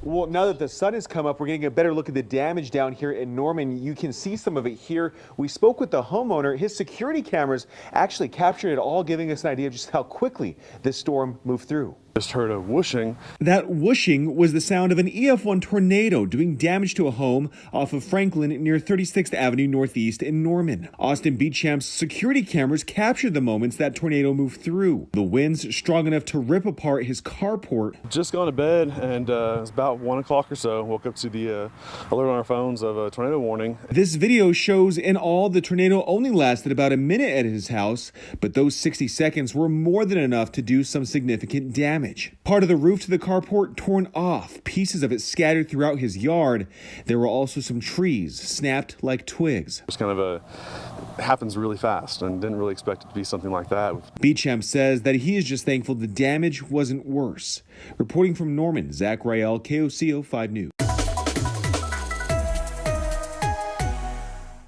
Well, now that the sun has come up, we're getting a better look at the damage down here in Norman. You can see some of it here. We spoke with the homeowner. His security cameras actually captured it all, giving us an idea of just how quickly this storm moved through. Just heard a whooshing. That whooshing was the sound of an EF1 tornado doing damage to a home off of Franklin near 36th Avenue Northeast in Norman. Austin Beachamp's security cameras captured the moments that tornado moved through. The winds strong enough to rip apart his carport. Just gone to bed, and it was about 1 o'clock or so. Woke up to the alert on our phones of a tornado warning. This video shows in all the tornado only lasted about a minute at his house, but those 60 seconds were more than enough to do some significant damage. Part of the roof to the carport torn off, pieces of it scattered throughout his yard. There were also some trees snapped like twigs. It's kind of happens really fast, and didn't really expect it to be something like that. Beachamp says that he is just thankful the damage wasn't worse. Reporting from Norman, Zach Rael, KOCO 5 News.